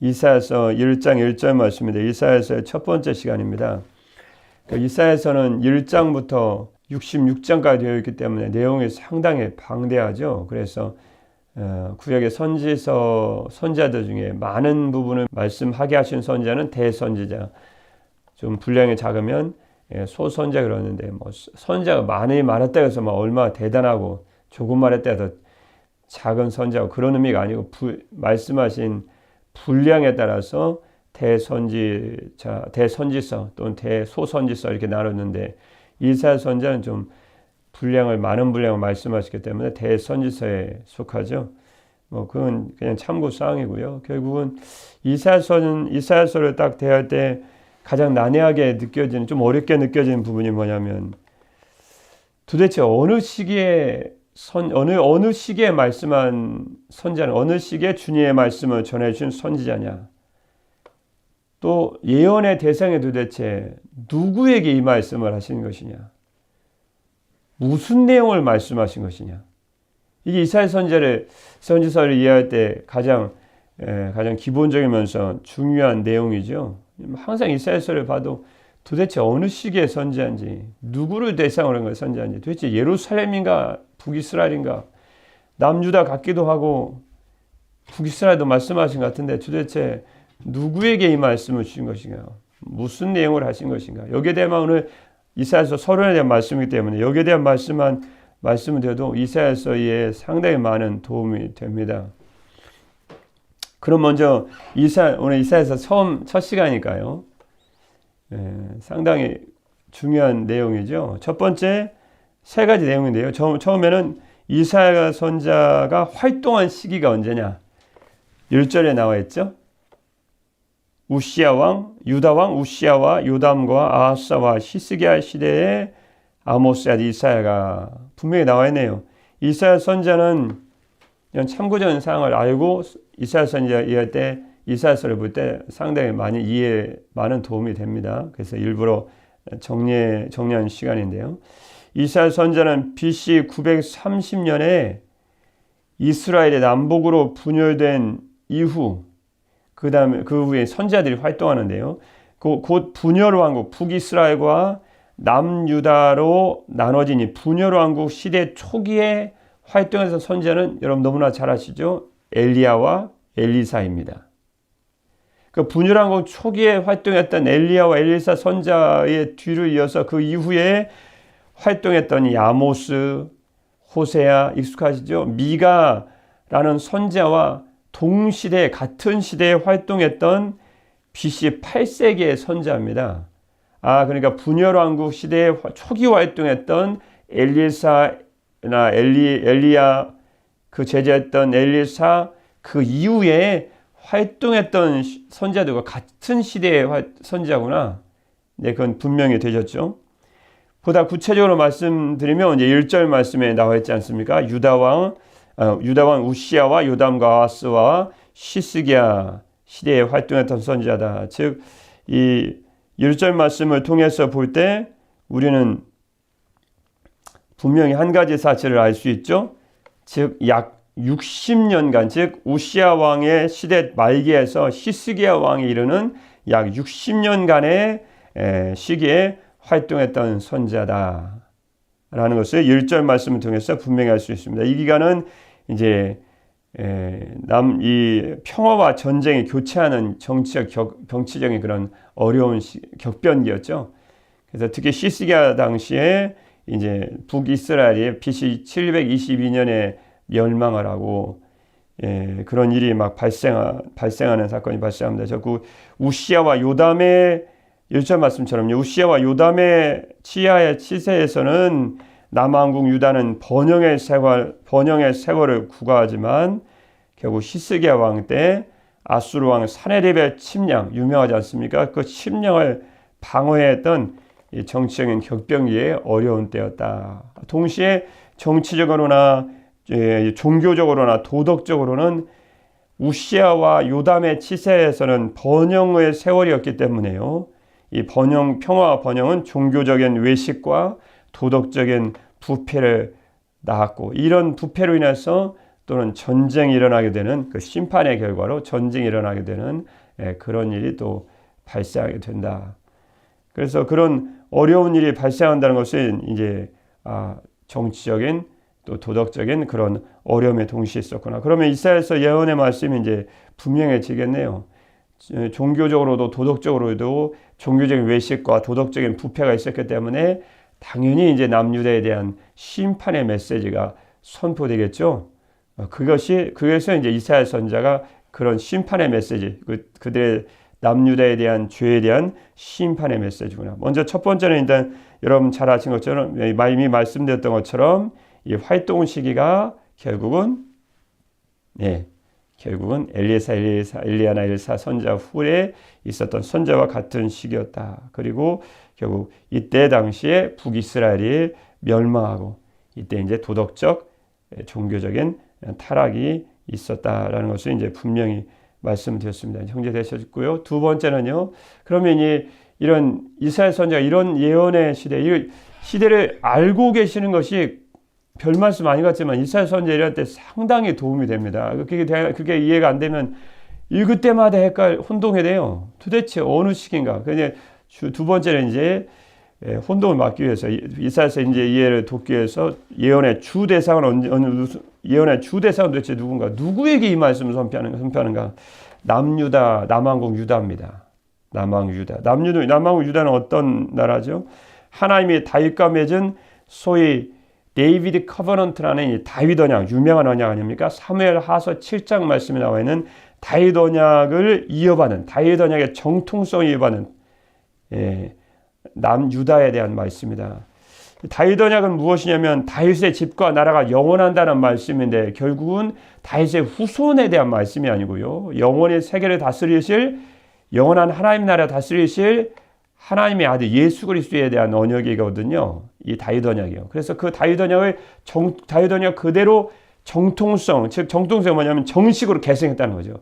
이사야서 1장 1절 말씀입니다. 이사야서의 첫 번째 시간입니다. 이사야서는 1장부터 66장까지 되어 있기 때문에 내용이 상당히 방대하죠. 그래서 구약의 선지자들 중에 많은 부분을 말씀하게 하신 선지자는 대선지자, 좀 분량이 작으면 소선지자 그러는데, 뭐 선지자가 많이 말했다 해서 뭐 얼마나 대단하고 조금 말했다 해서 작은 선지자고 그런 의미가 아니고 말씀하신 분량에 따라서 대선지자, 대선지서 또는 대소선지서 이렇게 나눴는데, 이사야 선지자는 좀 많은 분량을 말씀하시기 때문에 대선지서에 속하죠. 뭐 그건 그냥 참고 사항이고요. 결국은 이사야서를 딱 대할 때 가장 난해하게 느껴지는, 좀 어렵게 느껴지는 부분이 뭐냐면, 도대체 어느 시기에 말씀한 선지자는, 어느 시기에 주님의 말씀을 전해주신 선지자냐, 또 예언의 대상이 도대체 누구에게 이 말씀을 하신 것이냐, 무슨 내용을 말씀하신 것이냐. 이게 이사야 선지서를 이해할 때 가장 기본적이면서 중요한 내용이죠. 항상 이사야서를 봐도 도대체 어느 시기에 선지자인지, 누구를 대상으로 한 걸 선지자인지, 도대체 예루살렘인가 북이스라엘인가, 남유다 같기도 하고 북이스라엘도 말씀하신 것 같은데 도대체 누구에게 이 말씀을 주신 것인가, 무슨 내용을 하신 것인가. 여기에 대한 오늘 이사야서 서론에 대한 말씀이기 때문에 여기에 대한 말씀을 드려도 이사야서에 상당히 많은 도움이 됩니다. 그럼 먼저 오늘 이사야서 첫 시간이니까요. 상당히 중요한 내용이죠. 첫 번째 세 가지 내용인데요. 처음에는 이사야 선지자가 활동한 시기가 언제냐. 1절에 나와 있죠. 유다 왕 우시야와 요담과 아하스와 히스기야 시대에 아모스 아들 이사야가 분명히 나와 있네요. 이사야 선지자는 참고적인 사항을 알고 이사야 선지자 이해할 때, 이사야서를 볼 때 상당히 많은 도움이 됩니다. 그래서 일부러 정리한 시간인데요. 이사야 선지자는 BC 930년에 이스라엘의 남북으로 분열된 이후, 그 후에 선지자들이 활동하는데요. 곧 분열 왕국, 북이스라엘과 남유다로 나눠진 이 분열 왕국 시대 초기에 활동해서 선지자는 여러분 너무나 잘 아시죠? 엘리야와 엘리사입니다. 그 분열 왕국 초기에 활동했던 엘리야와 엘리사 선지자의 뒤를 이어서 그 이후에 활동했던 이 아모스, 호세아 익숙하시죠? 미가라는 선지자와 같은 시대에 활동했던 BC 8세기의 선지자입니다. 그러니까 분열 왕국 시대에 초기 활동했던 엘리사나 엘리야, 그 제자였던 엘리사, 그 이후에 활동했던 선지자들과 같은 시대의 선지자구나. 네, 그건 분명히 되셨죠. 보다 구체적으로 말씀드리면 이제 1절 말씀에 나와 있지 않습니까? 유다 왕 우시야와 요담과 아하스와 히스기야 시대에 활동했던 선지자다. 즉, 이 1절 말씀을 통해서 볼 때 우리는 분명히 한 가지 사실을 알 수 있죠. 즉, 약 60년간, 즉 우시야 왕의 시대 말기에서 히스기야 왕이 이르는 약 60년간의 시기에 활동했던 선지자다 라는 것을 1절 말씀을 통해서 분명히 알 수 있습니다. 이 기간은 이제 이 평화와 전쟁이 교차하는 정치적인 그런 어려운 격변기였죠. 그래서 특히 히스기야 당시에 이제 북이스라엘이 BC 722년에 멸망을 하고 그런 일이 막 발생하는 사건이 발생합니다. 자꾸 우시야와 요담의 1절 말씀처럼요. 우시야와 요담의 치하의 치세에서는 남왕국 유다는 번영의 세월을 구가하지만 결국 히스기야 왕 때 아수르 왕 사네립의 침략 유명하지 않습니까? 그 침략을 방어했던 이 정치적인 격변기에 어려운 때였다. 동시에 정치적으로나 종교적으로나 도덕적으로는 우시야와 요담의 치세에서는 번영의 세월이었기 때문에요. 이 평화와 번영은 종교적인 외식과 도덕적인 부패를 낳았고, 이런 부패로 인해서 또 또는 전쟁이 일어나게 되는 그 심판의 결과로 전쟁이 일어나게 되는 그런 일이 또 발생하게 된다. 그래서 그런 어려운 일이 발생한다는 것은 이제 정치적인 또 도덕적인 그런 어려움에 동시에 있었구나. 그러면 이사야서 예언의 말씀이 이제 분명해지겠네요. 종교적으로도 도덕적으로도 종교적인 외식과 도덕적인 부패가 있었기 때문에 당연히 이제 남유다에 대한 심판의 메시지가 선포되겠죠. 그래서 이제 이사야 선지자가 그런 심판의 메시지, 그들의 남유다에 대한 죄에 대한 심판의 메시지구나. 먼저 첫 번째는 일단 여러분 잘 아신 것처럼 이미 말씀드렸던 것처럼 이 활동 시기가 결국은 엘리야나 엘사 선지자 후에 있었던 선지자와 같은 시기였다. 그리고 결국 이때 당시에 북이스라엘이 멸망하고 이때 이제 도덕적 종교적인 타락이 있었다라는 것을 이제 분명히 말씀드렸습니다. 형제 되셨고요. 두 번째는요. 그러면 이런 이사야 선지자가 이런 예언의 시대를 알고 계시는 것이 별 말씀 아닌 것 같지만 이사야 선지자 이럴 때 상당히 도움이 됩니다. 그게 이해가 안 되면 읽을 때마다 혼동이 돼요. 도대체 어느 시기인가? 그냥 두 번째는 이제 혼동을 막기 위해서 이사야서 이제 이해를 돕기 위해서 예언의 주 대상은 예언의 주 대상은 도대체 누군가? 누구에게 이 말씀을 선포하는가? 남유다, 남왕국 유다입니다. 남왕국 유다. 남왕국 유다는 어떤 나라죠? 하나님이 다윗과 맺은 소위 데이비드 커버넌트라는 이 다윗 언약, 유명한 언약 아닙니까? 사무엘 하서 7장 말씀에 나와 있는 다윗 언약을 이어받는, 다윗 언약의 정통성을 이어받는 남유다에 대한 말씀입니다. 다윗 언약은 무엇이냐면 다윗의 집과 나라가 영원한다는 말씀인데 결국은 다윗의 후손에 대한 말씀이 아니고요. 영원히 세계를 다스리실 영원한 하나님 나라 다스리실 하나님의 아들 예수 그리스도에 대한 언약이거든요. 이 다윗 언약이요. 그래서 그 다윗 언약 그대로 정통성, 즉 정통성이 뭐냐면 정식으로 계승했다는 거죠.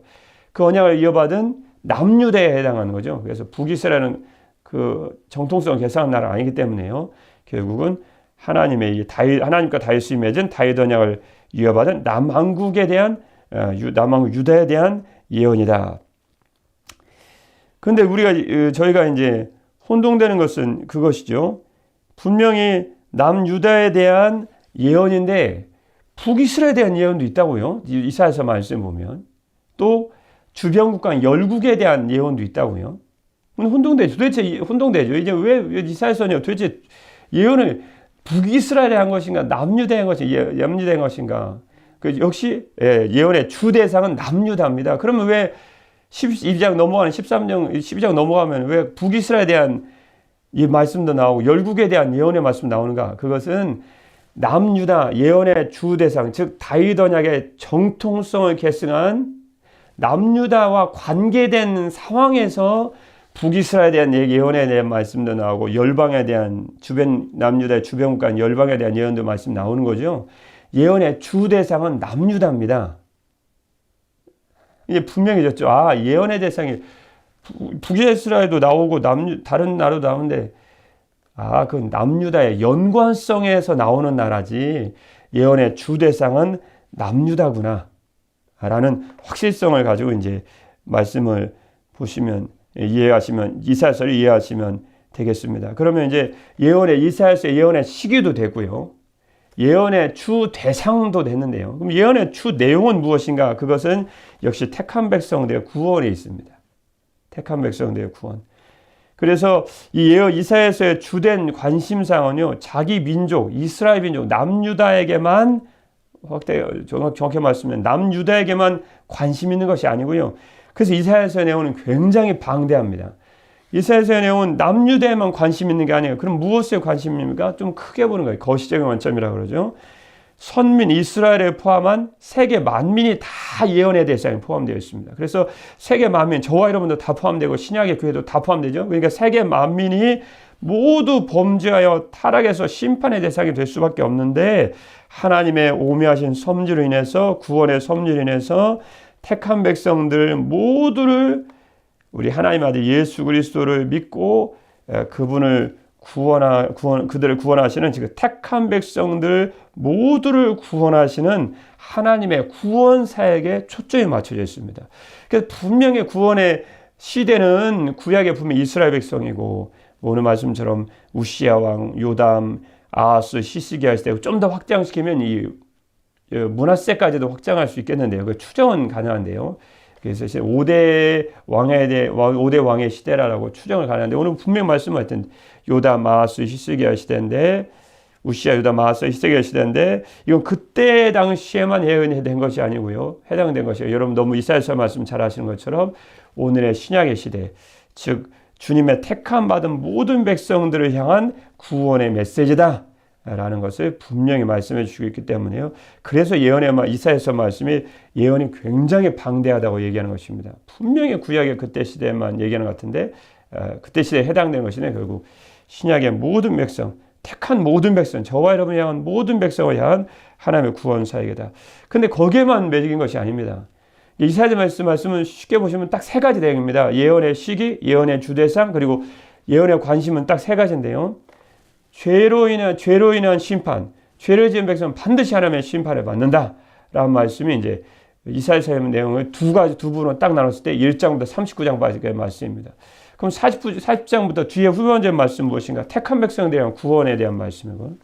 그 언약을 이어받은 남유다에 해당하는 거죠. 그래서 북이스라엘은 그 정통성을 계승한 나라가 아니기 때문에요. 결국은 하나님과 다윗이 맺은 다윗 언약을 이어받은 남왕국에 대한 남왕국 유다에 대한 예언이다. 그런데 저희가 이제 혼동되는 것은 그것이죠. 분명히 남유다에 대한 예언인데 북이스라엘에 대한 예언도 있다고요. 이사야서 말씀 보면 또 주변 국가 열국에 대한 예언도 있다고요. 혼동되죠. 도대체 혼동되죠. 이제 왜 이사야서는 도대체 예언을 북이스라엘에 한 것인가, 남유다에 한 것인가, 남유다에 한 것인가. 역시 예언의 주 대상은 남유다입니다. 그러면 왜 12장 넘어가는 12장 넘어가면 왜 북이스라엘에 대한 이 말씀도 나오고 열국에 대한 예언의 말씀 나오는가? 그것은 남유다 예언의 주 대상, 즉 다윗 언약의 정통성을 계승한 남유다와 관계된 상황에서 북이스라엘에 대한 예언에 대한 말씀도 나오고 열방에 대한 남유다의 주변 국가 열방에 대한 예언도 말씀 나오는 거죠. 예언의 주 대상은 남유다입니다. 이제 분명해졌죠. 예언의 대상이 북이스라엘도 나오고 다른 나라도 나오는데 그 남유다의 연관성에서 나오는 나라지 예언의 주 대상은 남유다구나 라는 확실성을 가지고 이제 말씀을 보시면 이사야서를 이해하시면 되겠습니다. 그러면 이제 이사야서의 예언의 시기도 되고요. 예언의 주 대상도 됐는데요. 그럼 예언의 주 내용은 무엇인가? 그것은 역시 택한 백성들의 구원에 있습니다. 택한 백성들의 구원. 그래서 이사야서의 주된 관심사는요, 자기 민족, 이스라엘 민족, 남유다에게만 정확히 말씀하면 남유다에게만 관심 있는 것이 아니고요. 그래서 이사야서의 내용은 굉장히 방대합니다. 이사야서의 내용은 남유다에만 관심 있는 게 아니에요. 그럼 무엇에 관심입니까? 좀 크게 보는 거예요. 거시적인 관점이라고 그러죠. 선민 이스라엘에 포함한 세계 만민이 다 예언의 대상에 포함되어 있습니다. 그래서 세계 만민, 저와 여러분도 다 포함되고 신약의 교회도 다 포함되죠. 그러니까 세계 만민이 모두 범죄하여 타락해서 심판의 대상이 될 수밖에 없는데 하나님의 오묘하신 섭리로 인해서 구원의 섭리로 인해서 택한 백성들 모두를 우리 하나님 아들 예수 그리스도를 믿고 그분을 그들을 구원하시는 즉 택한 백성들 모두를 구원하시는 하나님의 구원 사역에 초점이 맞춰져 있습니다. 그래서 분명히 구원의 시대는 구약에 보면 이스라엘 백성이고 오늘 말씀처럼 우시야 왕, 요담, 아하스, 시스기야 시대 좀 더 확장시키면 이 므낫세까지도 확장할 수 있겠는데요. 그 추정은 가능한데요. 그래서 이제 5대 왕의 시대라고 추정을 가능한데 오늘 분명 말씀하셨던 요담, 아하스, 시스기야 시대인데 우시야, 요담, 아하스, 시스기야 시대인데 이건 그때 당시에만 예언된 것이 아니고요. 해당된 것이에요. 여러분 너무 이사야서 말씀 잘 하시는 것처럼 오늘의 신약의 시대, 즉 주님의 택함 받은 모든 백성들을 향한 구원의 메시지다 라는 것을 분명히 말씀해 주시고 있기 때문에요. 그래서 이사야서 말씀이 예언이 굉장히 방대하다고 얘기하는 것입니다. 분명히 구약의 그때 시대에만 얘기하는 것 같은데 그때 시대에 해당되는 것이네. 결국 신약의 모든 백성, 택한 모든 백성, 저와 여러분을 향한 모든 백성을 향한 하나님의 구원 사역이다. 근데 거기에만 매직인 것이 아닙니다. 이사야 말씀은 쉽게 보시면 딱 세 가지 내용입니다. 예언의 시기, 예언의 주대상, 그리고 예언의 관심은 딱 세 가지인데요. 죄로 인한 심판, 죄를 지은 백성은 반드시 하나님의 심판을 받는다 라는 말씀이 이제 이사야서의 내용을 두 부분으로 딱 나눴을 때 1장부터 39장까지의 말씀입니다. 그럼 40장부터 뒤에 후반전 말씀 무엇인가? 택한 백성에 대한 구원에 대한 말씀이고,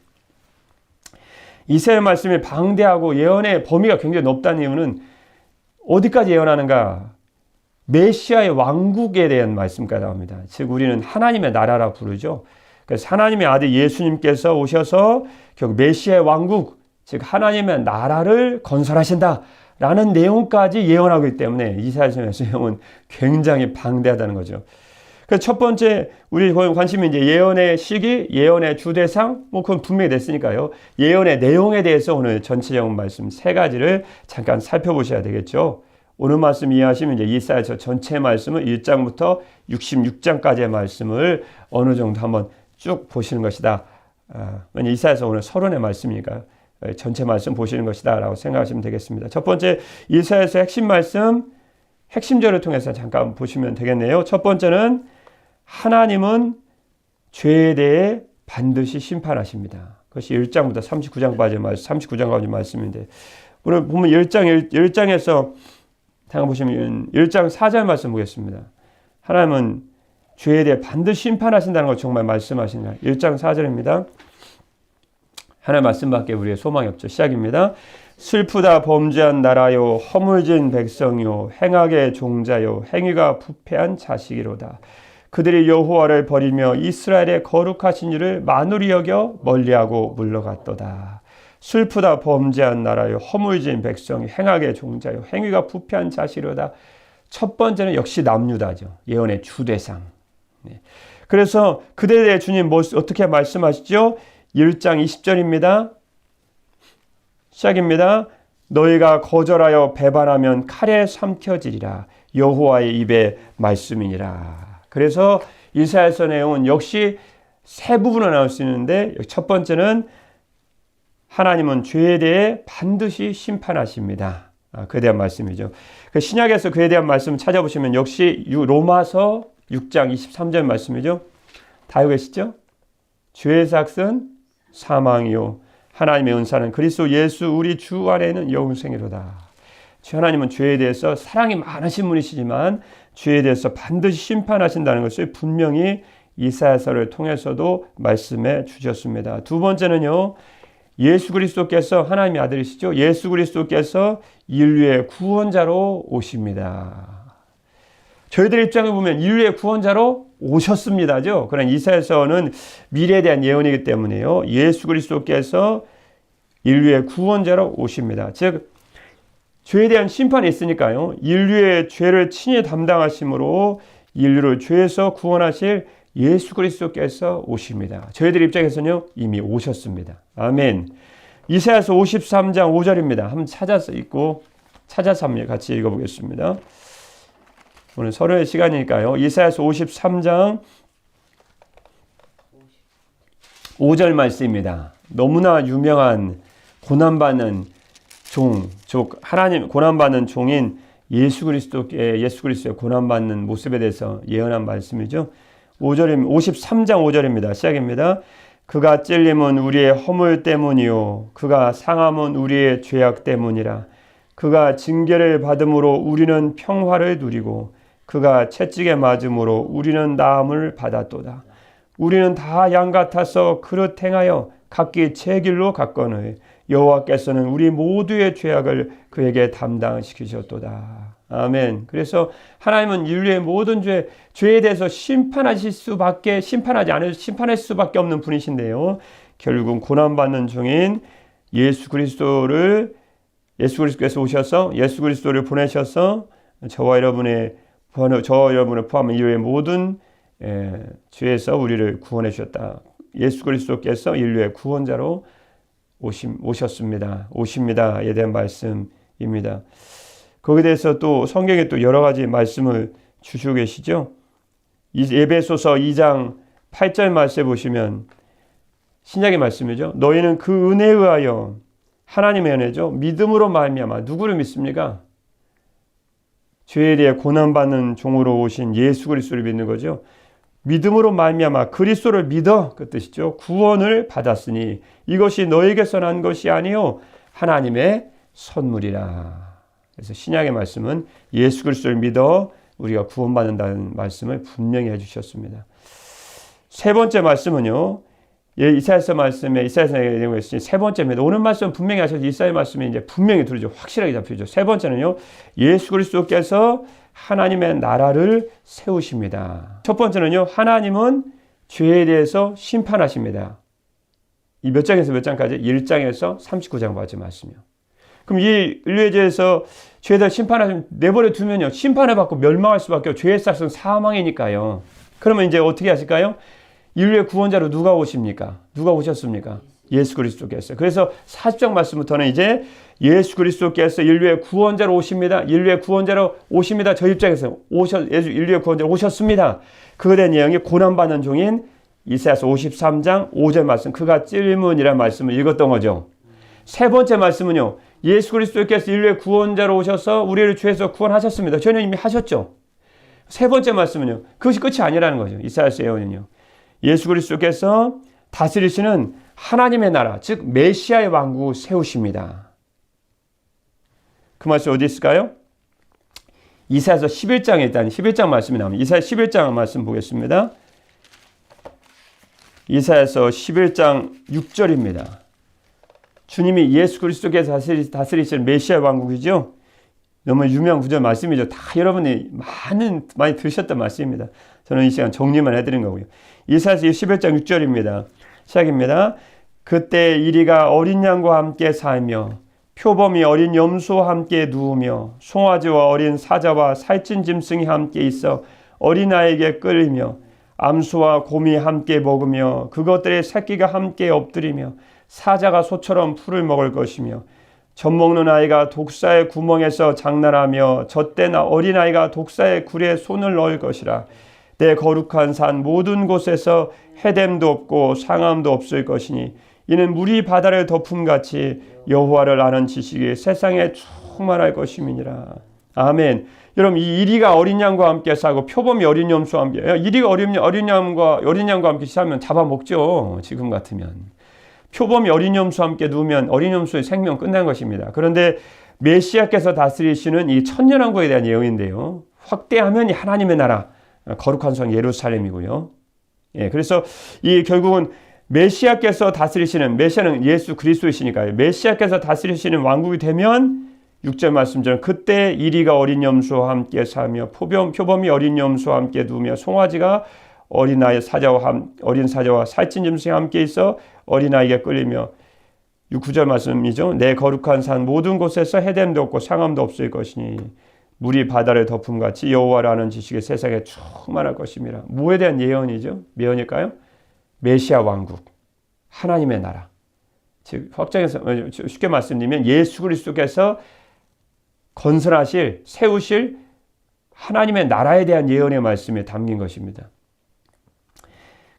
이사야 말씀이 방대하고 예언의 범위가 굉장히 높다는 이유는 어디까지 예언하는가? 메시아의 왕국에 대한 말씀까지 나옵니다. 즉 우리는 하나님의 나라라 부르죠. 그래서 하나님의 아들 예수님께서 오셔서 결국 메시아의 왕국, 즉 하나님의 나라를 건설하신다라는 내용까지 예언하기 때문에 이사야서의 내용은 굉장히 방대하다는 거죠. 그래서 첫 번째 우리 관심이 이제 예언의 시기, 예언의 주대상, 그건 분명히 됐으니까요. 예언의 내용에 대해서 오늘 전체적인 말씀 세 가지를 잠깐 살펴보셔야 되겠죠. 오늘 말씀 이해하시면 이제 이사야서 전체 말씀은 1장부터 66장까지의 말씀을 어느 정도 한번 쭉 보시는 것이다. 왜냐하면 이사야서 오늘 서론의 말씀이니까 전체 말씀 보시는 것이다 라고 생각하시면 되겠습니다. 첫 번째 이사야서 핵심 말씀, 핵심절을 통해서 잠깐 보시면 되겠네요. 첫 번째는 하나님은 죄에 대해 반드시 심판하십니다. 그것이 1장부터 39장까지 말씀인데 오늘 보면 1장에서 잠깐 보시면 1장 4절 말씀 보겠습니다. 하나님은 죄에 대해 반드시 심판하신다는 걸 정말 말씀하시냐. 1장 4절입니다. 하나님 말씀밖에 우리의 소망이 없죠. 시작입니다. 슬프다 범죄한 나라요 허물진 백성요 행악의 종자요 행위가 부패한 자식이로다. 그들이 여호와를 버리며 이스라엘의 거룩하신 이를 만우리 여겨 멀리하고 물러갔도다. 슬프다 범죄한 나라요 허물진 백성이 행악의 종자요 행위가 부패한 자식이로다. 첫 번째는 역시 남유다죠. 예언의 주대상. 그래서 그들에 대해 주님 어떻게 말씀하시죠? 1장 20절입니다. 시작입니다. 너희가 거절하여 배반하면 칼에 삼켜지리라. 여호와의 입의 말씀이니라. 그래서 이사야서 내용은 역시 세 부분으로 나올 수 있는데 첫 번째는 하나님은 죄에 대해 반드시 심판하십니다. 그에 대한 말씀이죠. 그 신약에서 그에 대한 말씀을 찾아보시면 역시 로마서 6장 23절 말씀이죠. 다 알고 계시죠? 죄의 삭은 사망이요 하나님의 은사는 그리스도 예수 우리 주 안에는 영생이로다. 하나님은 죄에 대해서 사랑이 많으신 분이시지만 죄에 대해서 반드시 심판하신다는 것을 분명히 이사야서를 통해서도 말씀해 주셨습니다. 두 번째는요. 예수 그리스도께서 하나님의 아들이시죠. 예수 그리스도께서 인류의 구원자로 오십니다. 저희들 입장에 보면 인류의 구원자로 오셨습니다죠. 그러나 이사야서는 미래에 대한 예언이기 때문에요. 예수 그리스도께서 인류의 구원자로 오십니다. 즉 죄에 대한 심판이 있으니까요. 인류의 죄를 친히 담당하심으로 인류를 죄에서 구원하실 예수 그리스도께서 오십니다. 저희들 입장에서는요. 이미 오셨습니다. 아멘. 이사야서 53장 5절입니다. 한번 찾아서 같이 읽어보겠습니다. 오늘 서론의 시간이니까요. 이사야서 53장 5절 말씀입니다. 너무나 유명한 고난받는 하나님 고난받는 종인 예수 그리스도의 고난받는 모습에 대해서 예언한 말씀이죠. 5절입니다. 53장 5절입니다. 시작입니다. 그가 찔림은 우리의 허물 때문이요 그가 상함은 우리의 죄악 때문이라. 그가 징계를 받음으로 우리는 평화를 누리고 그가 채찍에 맞음으로 우리는 나음을 받았도다. 우리는 다 양 같아서 그릇 행하여 각기 제 길로 갔거늘 여호와께서는 우리 모두의 죄악을 그에게 담당시키셨도다. 아멘. 그래서 하나님은 인류의 모든 죄에 대해서 심판할 수밖에 없는 분이신데요. 결국은 고난받는 중인 예수 그리스도께서 오셔서 예수 그리스도를 보내셔서 저와 여러분을 포함한 인류의 모든 죄에서 우리를 구원해 주셨다. 예수 그리스도께서 인류의 구원자로 오십니다에 대한 말씀입니다. 거기에 대해서 또 성경에 또 여러 가지 말씀을 주시고 계시죠. 에베소서 2장 8절 말씀에 보시면 신약의 말씀이죠. 너희는 그 은혜에 의하여 하나님의 은혜죠. 믿음으로 말미암아 누구를 믿습니까? 죄에 대해 고난받는 종으로 오신 예수 그리스도를 믿는 거죠. 믿음으로 말미암아 그리스도를 믿어 그 뜻이죠. 구원을 받았으니 이것이 너에게서 난 것이 아니요 하나님의 선물이라. 그래서 신약의 말씀은 예수 그리스도를 믿어 우리가 구원받는다는 말씀을 분명히 해주셨습니다. 세 번째 말씀은요. 이사야서 말씀에 이사야서 내용이 있으니 세 번째입니다. 오늘 말씀은 분명히 하셔서 이사야 말씀이 이제 분명히 들으죠. 확실하게 잡히죠. 세 번째는요. 예수 그리스도께서 하나님의 나라를 세우십니다. 첫 번째는요. 하나님은 죄에 대해서 심판하십니다. 이 몇 장에서 몇 장까지? 1장에서 39장 맞은 말씀이요. 그럼 이 인류에 대해서 죄에 대해 심판하시면 내버려 두면요. 심판을 받고 멸망할 수밖에 없고 죄의 삭은 사망이니까요. 그러면 이제 어떻게 하실까요? 인류의 구원자로 누가 오십니까? 누가 오셨습니까? 예수 그리스도께서. 그래서 40장 말씀부터는 이제 예수 그리스도께서 인류의 구원자로 오십니다. 인류의 구원자로 오십니다. 저 입장에서 인류의 구원자로 오셨습니다. 그에 대한 내용이 고난받는 종인 이사야서 53장 5절 말씀, 그가 찔림이라는 말씀을 읽었던 거죠. 세 번째 말씀은요. 예수 그리스도께서 인류의 구원자로 오셔서 우리를 죄에서 구원하셨습니다. 저는 이미 하셨죠. 세 번째 말씀은요. 그것이 끝이 아니라는 거죠. 이사야서 예언은요. 예수 그리스도께서 다스리시는 하나님의 나라, 즉 메시아의 왕국을 세우십니다. 그 말씀 어디 있을까요? 이사야서 11장에 일단 11장 말씀이 나옵니다. 이사야 11장 말씀 보겠습니다. 이사야서 11장 6절입니다. 주님이 예수 그리스도께서 다스리시는 메시아 왕국이죠. 너무 유명한 구절 말씀이죠. 다 여러분이 많이 들으셨던 말씀입니다. 저는 이 시간 정리만 해드린 거고요. 이사야서 11장 6절입니다. 시작입니다. 그때 이리가 어린 양과 함께 살며 표범이 어린 염소와 함께 누우며 송아지와 어린 사자와 살찐 짐승이 함께 있어 어린아이에게 끌리며 암소와 곰이 함께 먹으며 그것들의 새끼가 함께 엎드리며 사자가 소처럼 풀을 먹을 것이며 젖먹는 아이가 독사의 구멍에서 장난하며 젖된 어린아이가 독사의 굴에 손을 넣을 것이라. 내 거룩한 산 모든 곳에서 해됨도 없고 상함도 없을 것이니 이는 물이 바다를 덮음같이 여호와를 아는 지식이 세상에 충만할 것임이니라. 아멘. 여러분 이 이리가 어린 양과 함께 싸고 표범이 어린 염소와 함께 이리가 어린 양과 함께 싸면 잡아먹죠. 지금 같으면. 표범이 어린 염소와 함께 누우면 어린 염소의 생명 끝난 것입니다. 그런데 메시아께서 다스리시는 이 천년왕국에 대한 예언인데요. 확대하면 이 하나님의 나라 거룩한 성 예루살렘이고요. 예, 그래서 이 결국은 메시아께서 다스리시는 메시아는 예수 그리스도이시니까요. 메시아께서 다스리시는 왕국이 되면 6절 말씀처럼 그때 이리가 어린 염소와 함께 살며 표범이 어린 염소와 함께 누우며 송아지가 어린 사자와 살찐 짐승이 함께 있어 어린아이에게 끌리며 9절 말씀이죠. 내 거룩한 산 모든 곳에서 해됨도 없고 상함도 없을 것이니 물이 바다를 덮음같이 여호와를 아는 지식이 세상에 충만할 것입니다. 뭐에 대한 예언이죠? 예언일까요? 메시아 왕국, 하나님의 나라. 즉 확장해서 쉽게 말씀드리면 예수 그리스도께서 건설하실, 세우실 하나님의 나라에 대한 예언의 말씀에 담긴 것입니다.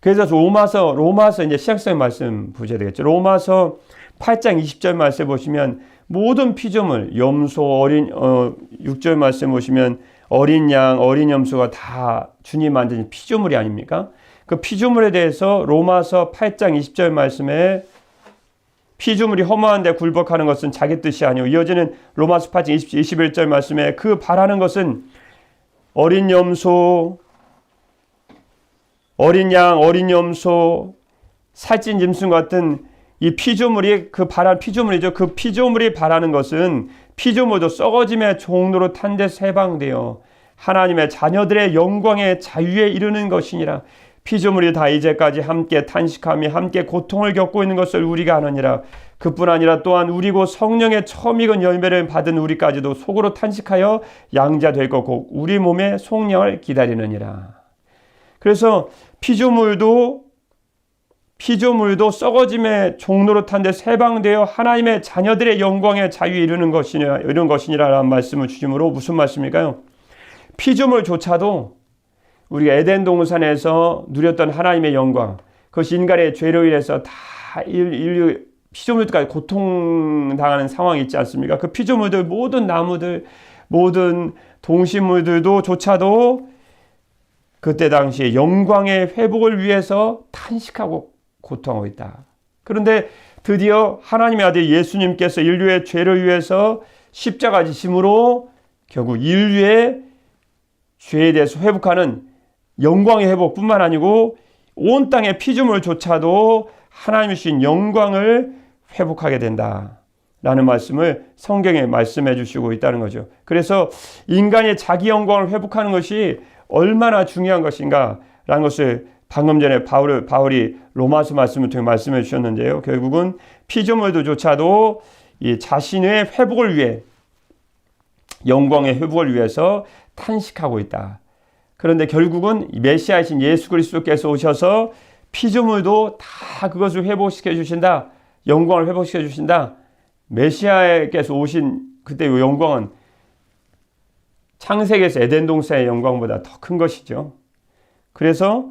그래서 로마서 이제 시작성의 말씀 보셔야 되겠죠. 로마서 8장 20절 말씀 보시면 모든 피조물, 염소, 6절 말씀 보시면 어린 양, 어린 염소가 다 주님 만든 피조물이 아닙니까? 그 피조물에 대해서 로마서 8장 20절 말씀에 피조물이 허무한데 굴복하는 것은 자기 뜻이 아니오. 이어지는 로마서 8장 21절 말씀에 그 바라는 것은 어린 염소, 어린 양, 어린 염소, 살찐 짐승 같은 이 피조물이 피조물이죠. 그 피조물이 바라는 것은 피조물도 썩어짐의 종로로 탄 데서 해방되어 하나님의 자녀들의 영광의 자유에 이르는 것이니라. 피조물이 다 이제까지 함께 탄식하며 함께 고통을 겪고 있는 것을 우리가 아느니라. 그뿐 아니라 또한 우리고 성령의 처음 익은 열매를 받은 우리까지도 속으로 탄식하여 양자 될 거고 우리 몸의 속량을 기다리느니라. 그래서 피조물도 썩어짐의 종로로 탄 데 해방되어 하나님의 자녀들의 영광의 자유에 이르는 것이니라라는 말씀을 주심으로 무슨 말씀일까요? 피조물조차도 우리가 에덴 동산에서 누렸던 하나님의 영광, 그것이 인간의 죄로 인해서 다 인류 피조물들까지 고통당하는 상황이 있지 않습니까? 그 피조물들, 모든 나무들, 모든 동식물들도 조차도 그때 당시에 영광의 회복을 위해서 탄식하고 고통하고 있다. 그런데 드디어 하나님의 아들 예수님께서 인류의 죄를 위해서 십자가 지심으로 결국 인류의 죄에 대해서 회복하는 영광의 회복뿐만 아니고 온 땅의 피조물조차도 하나님이 주신 영광을 회복하게 된다라는 말씀을 성경에 말씀해 주시고 있다는 거죠. 그래서 인간의 자기 영광을 회복하는 것이 얼마나 중요한 것인가라는 것을 방금 전에 바울이 로마서 말씀을 통해 말씀해 주셨는데요. 결국은 피조물들조차도 이 자신의 회복을 위해 영광의 회복을 위해서 탄식하고 있다. 그런데 결국은 메시아이신 예수 그리스도께서 오셔서 피조물도 다 그것을 회복시켜 주신다. 영광을 회복시켜 주신다. 메시아께서 오신 그때 이 영광은 창세기에서 에덴 동산의 영광보다 더 큰 것이죠. 그래서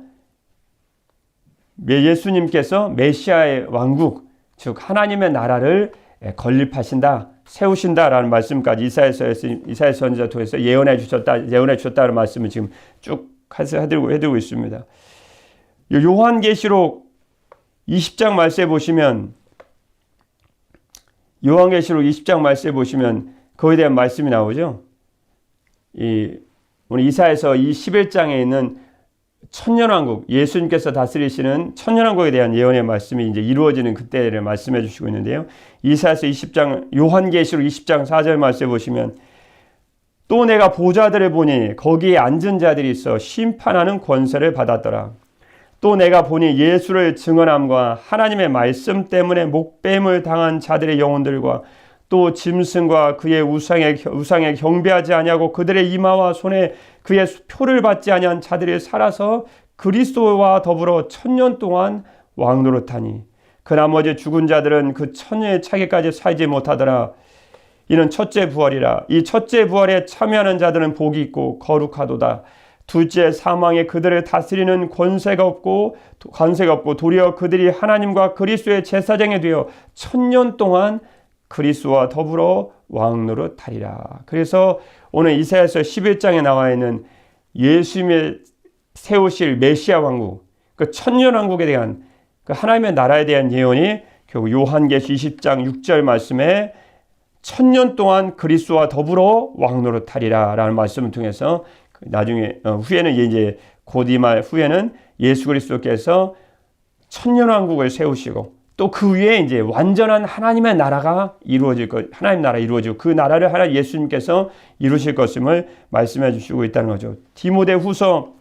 예수님께서 메시아의 왕국, 즉 하나님의 나라를 건립하신다, 세우신다라는 말씀까지 이사야 선지자 통해서 예언해 주셨다는 말씀을 지금 쭉 해드리고 있습니다. 요한계시록 20장 말씀에 보시면 그거에 대한 말씀이 나오죠. 오늘 이사야서 이 11장에 있는 천년왕국, 예수님께서 다스리시는 천년왕국에 대한 예언의 말씀이 이제 이루어지는 그때를 말씀해 주시고 있는데요. 이사야서 20장, 요한계시록 20장 4절 말씀해 보시면 또 내가 보좌들을 보니 거기에 앉은 자들이 있어 심판하는 권세를 받았더라. 또 내가 보니 예수를 증언함과 하나님의 말씀 때문에 목배임을 당한 자들의 영혼들과 또 짐승과 그의 우상에 경배하지 아니하고 그들의 이마와 손에 그의 표를 받지 아니한 자들이 살아서 그리스도와 더불어 1000년 동안 왕노릇하니 그 나머지 죽은 자들은 그 천년의 차기까지 살지 못하더라. 이는 첫째 부활이라. 이 첫째 부활에 참여하는 자들은 복이 있고 거룩하도다. 둘째 사망에 그들을 다스리는 권세가 없고 도리어 그들이 하나님과 그리스도의 제사장이 되어 1000년 동안 그리스도와 더불어 왕노릇하리라. 그래서 오늘 이사야서 11장에 나와 있는 예수님의 세우실 메시아 왕국, 그 천년왕국에 대한 그 하나님의 나라에 대한 예언이 결국 요한계시 20장 6절 말씀에 1000년 동안 그리스도와 더불어 왕노릇하리라 라는 말씀을 통해서 나중에 후에는 이제 곧 이 말 후에는 예수 그리스도께서 천년왕국을 세우시고 또 그 위에 이제 완전한 하나님의 나라가 이루어질 것, 하나님 나라 이루어지고 그 나라를 하나 예수님께서 이루실 것임을 말씀해 주시고 있다는 거죠. 디모데후서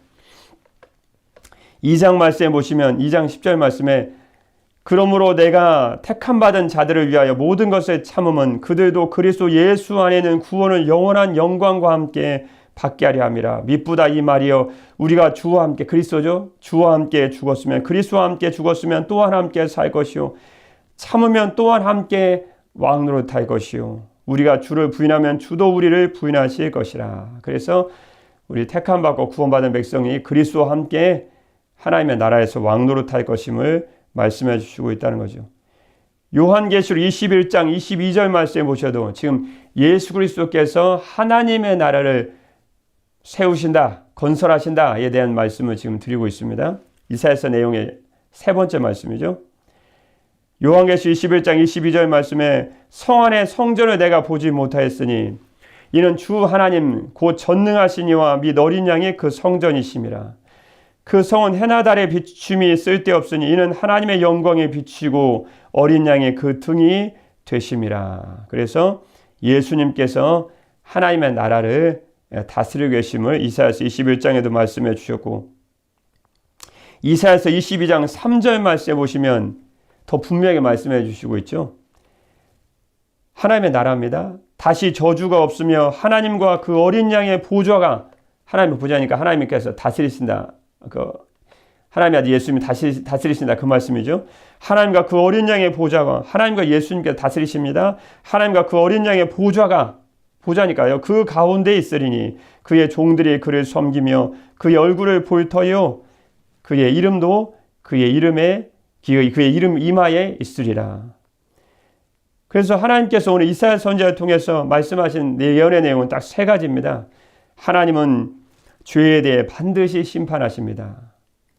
2장 말씀에 보시면 2장 10절 말씀에 그러므로 내가 택함 받은 자들을 위하여 모든 것을 참음은 그들도 그리스도 예수 안에는 구원을 영원한 영광과 함께 받게 하려 함이라. 미쁘다 이 말이여 우리가 주와 함께 그리스도죠. 주와 함께 죽었으면 그리스도와 함께 죽었으면 또한 함께 살 것이요 참으면 또한 함께 왕노릇할 것이요 우리가 주를 부인하면 주도 우리를 부인하실 것이라. 그래서 우리 택함 받고 구원받은 백성이 그리스도와 함께 하나님의 나라에서 왕노릇할 것임을 말씀해 주시고 있다는 거죠. 요한계시록 21장 22절 말씀해 보셔도 지금 예수 그리스도께서 하나님의 나라를 세우신다, 건설하신다에 대한 말씀을 지금 드리고 있습니다. 이사야서 내용의 세 번째 말씀이죠. 요한계시 21장 22절 말씀에 성 안의 성전을 내가 보지 못하였으니 이는 주 하나님 곧 전능하신 이와 및 어린 양이 그 성전이심이라. 그 성은 해나 달의 비춤이 쓸데없으니 이는 하나님의 영광에 비추고 어린 양의 그 등이 되심이라. 그래서 예수님께서 하나님의 나라를 다스리고 계심을 이사야서 21장에도 말씀해 주셨고, 이사야서 22장 3절 말씀에 보시면 더 분명하게 말씀해 주시고 있죠. 하나님의 나라입니다. 다시 저주가 없으며 하나님과 그 어린 양의 보좌가, 하나님의 보좌니까 하나님께서 다스리신다. 하나님의 아들 예수님이 다스리신다. 그 말씀이죠. 하나님과 그 어린 양의 보좌가, 하나님과 예수님께서 다스리십니다. 하나님과 그 어린 양의 보좌니까요. 그 가운데 있으리니 그의 종들이 그를 섬기며 그의 얼굴을 볼 터요. 그의 이름도 그의 이름 이마에 있으리라. 그래서 하나님께서 오늘 이사야 선지자를 통해서 말씀하신 예언의 내용은 딱 세 가지입니다. 하나님은 죄에 대해 반드시 심판하십니다.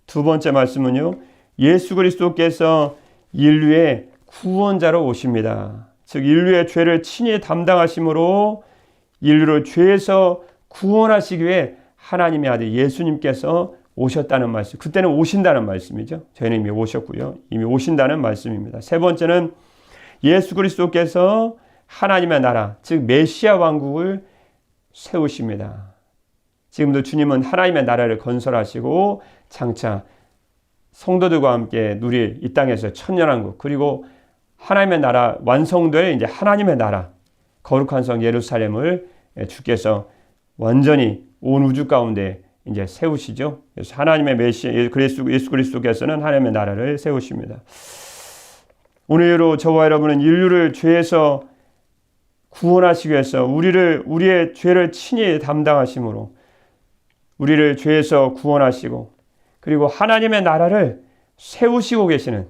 두 번째 말씀은요, 예수 그리스도께서 인류의 구원자로 오십니다. 즉 인류의 죄를 친히 담당하심으로 인류를 죄에서 구원하시기 위해 하나님의 아들 예수님께서 오셨다는 말씀. 그때는 오신다는 말씀이죠. 저희는 이미 오셨고요. 이미 오신다는 말씀입니다. 세 번째는 예수 그리스도께서 하나님의 나라, 즉 메시아 왕국을 세우십니다. 지금도 주님은 하나님의 나라를 건설하시고 장차 성도들과 함께 누릴 이 땅에서 천년왕국, 그리고 하나님의 나라 완성될 이제 하나님의 나라, 거룩한 성 예루살렘을 주께서 완전히 온 우주 가운데 이제 세우시죠. 그래서 하나님의 메시아 예수 그리스도께서는 하나님의 나라를 세우십니다. 오늘로 저와 여러분은 인류를 죄에서 구원하시기 위해서 우리의 죄를 친히 담당하심으로 우리를 죄에서 구원하시고, 그리고 하나님의 나라를 세우시고 계시는,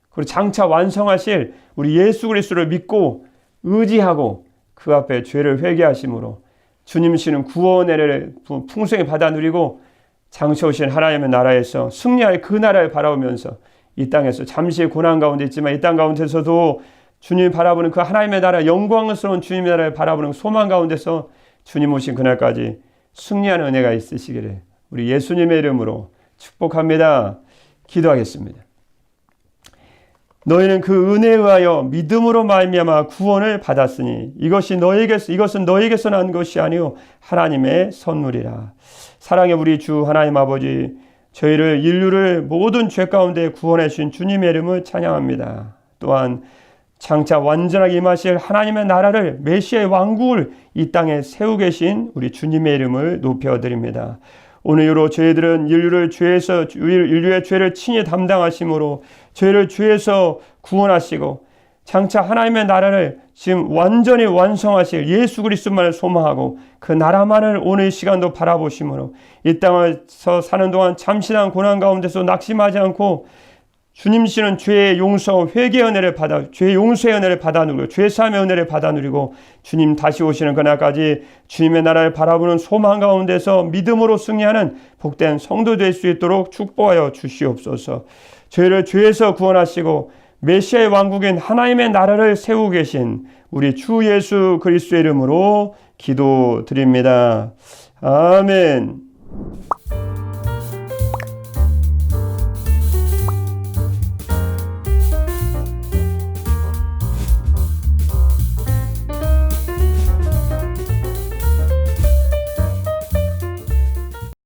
그리고 장차 완성하실 우리 예수 그리스도를 믿고 의지하고 그 앞에 죄를 회개하심으로 주님이시는 구원을 풍성히 받아 누리고 장차 오신 하나님의 나라에서 승리할 그 나라를 바라보면서 이 땅에서 잠시의 고난 가운데 있지만 이 땅 가운데서도 주님이 바라보는 그 하나님의 나라, 영광스러운 주님의 나라를 바라보는 소망 가운데서 주님 오신 그날까지 승리하는 은혜가 있으시기를 우리 예수님의 이름으로 축복합니다. 기도하겠습니다. 너희는 그 은혜에 의하여 믿음으로 말미암아 구원을 받았으니 이것은 너희에게서 난 것이 아니요 하나님의 선물이라. 사랑의 우리 주 하나님 아버지, 저희를 인류를 모든 죄 가운데 구원해 주신 주님의 이름을 찬양합니다. 또한 장차 완전하게 임하실 하나님의 나라를, 메시아의 왕국을 이 땅에 세우고 계신 우리 주님의 이름을 높여드립니다. 오늘 이후로 저희들은 인류의 죄를 친히 담당하심으로 죄를 죄에서 구원하시고 장차 하나님의 나라를 지금 완전히 완성하실 예수 그리스도만을 소망하고 그 나라만을 오늘 이 시간도 바라보심으로 이 땅에서 사는 동안 참신한 고난 가운데서 낙심하지 않고 주님이시는 죄의 용서, 회개의 은혜를 죄의 용서의 은혜를 받아 누리고 죄사함의 은혜를 받아 누리고 주님 다시 오시는 그날까지 주님의 나라를 바라보는 소망 가운데서 믿음으로 승리하는 복된 성도 될 수 있도록 축복하여 주시옵소서. 저희를 죄에서 구원하시고 메시아의 왕국인 하나님의 나라를 세우고 계신 우리 주 예수 그리스도의 이름으로 기도드립니다. 아멘.